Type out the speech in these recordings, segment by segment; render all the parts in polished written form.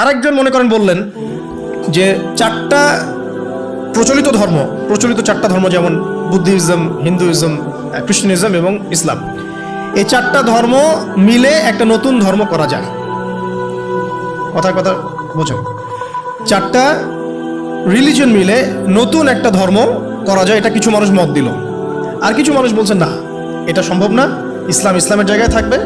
আরেকজন মনে করেন বললেন যে চারটা প্রচলিত চারটা ধর্ম, যেমন বুদ্ধিজম, হিন্দুইজম, খ্রিস্টানিজম এবং ইসলাম, এই চারটা ধর্ম মিলে একটা নতুন ধর্ম করা যায়। কথা বোঝেন? চারটা রিলিজন মিলে নতুন একটা ধর্ম করা যায়, এটা কিছু মানুষ মত দিল। আর কিছু মানুষ বলছে না, এটা সম্ভব না, ইসলাম ইসলামের জায়গায় থাকবে,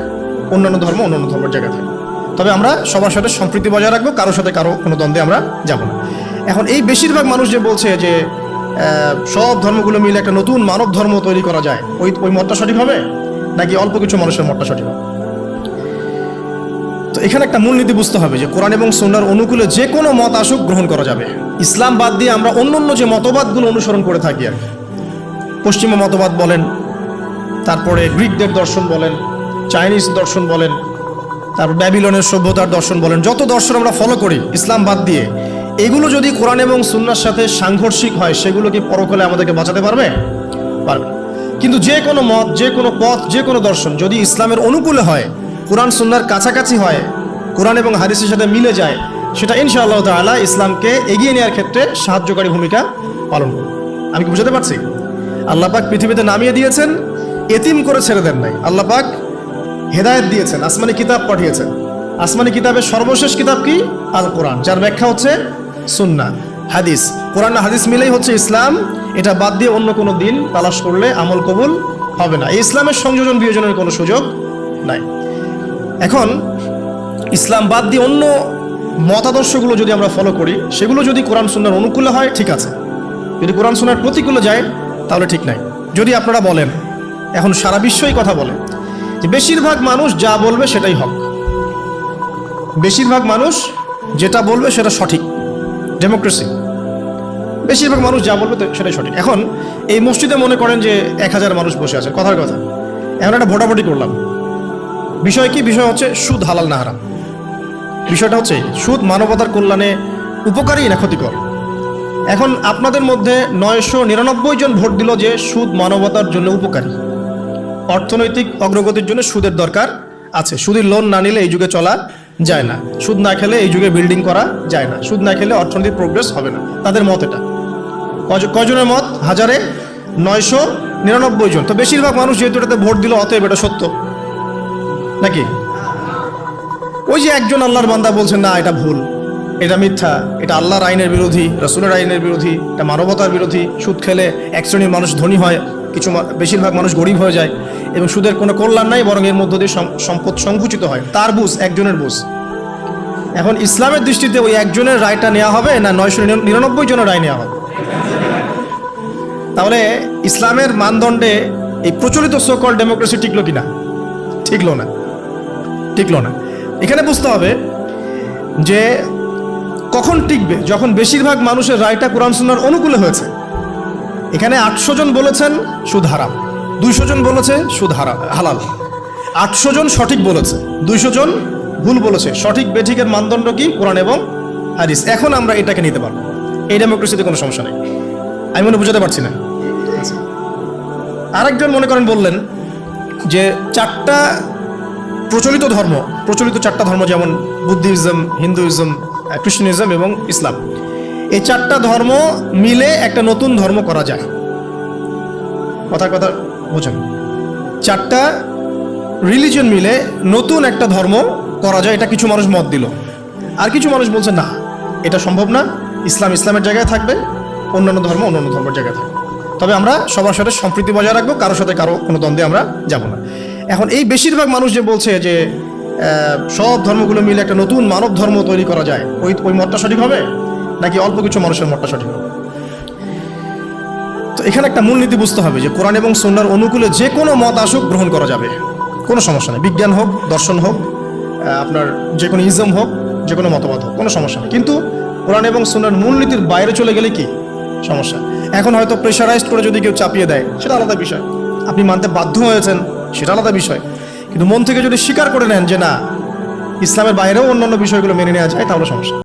অন্যান্য ধর্ম অন্যান্য ধর্মের জায়গায় থাকবে। তবে আমরা সবার সাথে সম্প্রীতি বজায় রাখবো, কারোর সাথে কারো কোনো দ্বন্দ্বে আমরা যাব না। এখন এই বেশিরভাগ মানুষ যে বলছে যে সব ধর্মগুলো মিলে একটা নতুন মানব ধর্ম তৈরি করা যায়, ওই মতটা সঠিক হবে নাকি অল্প কিছু মানুষের মতটা সঠিক হবে? তো এখানে একটা মূলনীতি বুঝতে হবে যে কোরআন এবং সুন্নাহর অনুকূলে যে কোনো মত আসুক গ্রহণ করা যাবে। ইসলাম বাদ দিয়ে আমরা অন্য যে মতবাদগুলো অনুসরণ করে থাকি, আর পশ্চিমা মতবাদ বলেন, তারপরে গ্রিকদের দর্শন বলেন, চাইনিজ দর্শন বলেন, তারপর ব্যাবিলনের সভ্যতার দর্শন বলেন, যত দর্শন আমরা ফলো করি ইসলাম বাদ দিয়ে, এগুলো যদি কোরআন এবং সুন্নাহর সাথে সাংঘর্ষিক হয়, সেগুলো কি পরকালে আমাদেরকে বাঁচাতে পারবে? পারবে। কিন্তু যে কোনো মত, যে কোনো পথ, যে কোনো দর্শন যদি ইসলামের অনুকূলে হয়, কোরআন সুন্নাহর কাছাকাছি হয়, কোরআন এবং হাদিসের সাথে মিলে যায়, সেটা ইনশাআল্লাহ তাআলা ইসলামকে এগিয়ে নেওয়ার ক্ষেত্রে সাহায্যকারী ভূমিকা পালন করবে। আমি কি বুঝাতে পারছি? আল্লাহ পাক পৃথিবীতে নামিয়ে দিয়েছেন, এতিম করে ছেড়ে দেন নাই। আল্লাহ পাক হেদায়েত দিয়েছেন, আসমানি কিতাব পাঠিয়েছেন। আসমানি কিতাবের সর্বশেষ কিতাব কি? আল কোরআন, যার ব্যাখ্যা হচ্ছে সুন্নাহ, হাদিস। কোরআন আর হাদিস মিলেই হচ্ছে ইসলাম। এটা বাদ দিয়ে অন্য কোনো দিন তালাশ করলে আমল কবুল হবে না। এই ইসলামের সংযোজন বিয়োজনের কোনো সুযোগ নাই। এখন ইসলাম বাদ দিয়ে অন্য মতাদর্শগুলো যদি আমরা ফলো করি, সেগুলো যদি কোরআন সুন্নাহর অনুকূলে হয় ঠিক আছে, যদি কোরআন সুন্নাহর প্রতিকূলে যায় তাহলে ঠিক নাই। যদি আপনারা বলেন, এখন সারা বিশ্বই কথা বলে যে বেশিরভাগ মানুষ যা বলবে সেটাই হক, বেশিরভাগ মানুষ যেটা বলবে সেটা সঠিক, ডেমোক্রেসি, বেশিরভাগ মানুষ যা বলবে সেটাই সঠিক। এখন এই মসজিদে মনে করেন যে 1000 মানুষ বসে আছে, কথার কথা, এখন একটা ভোটাভুটি করলাম, বিষয় কি? বিষয় হচ্ছে সুদ হালাল না হারাম। বিষয়টা হচ্ছে সুদ মানবতার কল্যাণে উপকারী না ক্ষতিকর। এখন আপনাদের মধ্যে 999 জন ভোট দিল যে সুদ মানবতার জন্য উপকারী, অর্থনৈতিক অগ্রগতির জন্য সুদের দরকার আছে, সুদের লোন না নিলে এই যুগে চলা যায় না, সুদ না খেলে এই যুগে বিল্ডিং করা যায় না, সুদ না খেলে অর্থনৈতিক প্রোগ্রেস হবে না। তাদের মত এটা। কয়জনের মত? 999 জন। তো বেশিরভাগ মানুষ যেহেতু এটাতে ভোট দিল, অতএব এটা সত্য নাকি? ওই যে একজন আল্লাহর বান্দা বলছেন না এটা ভুল, এটা মিথ্যা, এটা আল্লাহর আইনের বিরোধী, রাসূলের আইনের বিরোধী, এটা মানবতার বিরোধী, সুদ খেলে এক শ্রেণীর মানুষ ধনী হয়, বেশিরভাগ মানুষ গরিব হয়ে যায়, এবং সুদের কোনো কল্যাণ নাই, বরং এর মধ্য দিয়ে সম্পদ সংকুচিত হয়। তার বুঝ, একজনের বুঝ। এখন ইসলামের দৃষ্টিতে ওই একজনের রায়টা নেওয়া হবে না 999 জনের রায় নেওয়া হবে? তাহলে ইসলামের মানদণ্ডে এই প্রচলিত সোকল ডেমোক্রেসি টিকলো কিনা? টিকলো না। এখানে বুঝতে হবে যে কখন টিকবে, যখন বেশিরভাগ মানুষের রায়টা কোরআন সুন্নাহর অনুকূলে হয়েছে। এখানে 800 জন বলেছেন সুদ হারাম, 200 জন বলেছে সুদ হালাল, 800 জন সঠিক বলেছে, 200 জন ভুল বলেছে। সঠিক বেঠিকের মানদণ্ড কি? কোরআন এবং হাদিস। এখন আমরা এটাকে নিতে পারবো, এই ডেমোক্রেসিতে কোনো সমস্যা নেই। আমি মনে বুঝাতে পারছি না। আরেকজন মনে করেন বললেন যে চারটা প্রচলিত চারটা ধর্ম, যেমন বুদ্ধিজম, হিন্দুইজম, খ্রিস্টানিজম এবং ইসলাম, এই চারটা ধর্ম মিলে একটা নতুন ধর্ম করা যায়। কথা বোঝেন? চারটা রিলিজন মিলে নতুন একটা ধর্ম করা যায়, এটা কিছু মানুষ মত দিল। আর কিছু মানুষ বলছে না, এটা সম্ভব না, ইসলাম ইসলামের জায়গায় থাকবে, অন্যান্য ধর্ম অন্যান্য ধর্মের জায়গায় থাকবে। তবে আমরা সবার সাথে সম্প্রীতি বজায় রাখবো, কারোর সাথে কারো কোনো দ্বন্দ্বে আমরা যাব না। এখন এই বেশিরভাগ মানুষ যে বলছে যে সব ধর্মগুলো মিলে একটা নতুন মানব ধর্ম তৈরি করা যায়, ওই মতটা সঠিক হবে নাকি অল্প কিছু মানুষের মতটা সঠিক হবে? তো এখানে একটা মূলনীতি বুঝতে হবে যে কোরআন এবং সুন্নাহর অনুকূলে যে কোনো মত আসুক গ্রহণ করা যাবে, কোনো সমস্যা নেই। বিজ্ঞান হোক, দর্শন হোক, আপনার যে কোনো ইজম হোক, যে কোনো মতবাদ হোক, কোনো সমস্যা নেই। কিন্তু কোরআন এবং সুন্নাহর মূলনীতির বাইরে চলে গেলে কি সমস্যা? এখন হয়তো প্রেশারাইজড করে যদি কেউ চাপিয়ে দেয়, সেটা আলাদা বিষয়, আপনি মানতে বাধ্য হয়েছেন, সেটা আলাদা বিষয়। কিন্তু মন থেকে যদি স্বীকার করে নেন যে না, ইসলামের বাইরেও অন্যান্য বিষয়গুলো মেনে নেওয়া যায়, তাহলে সমস্যা।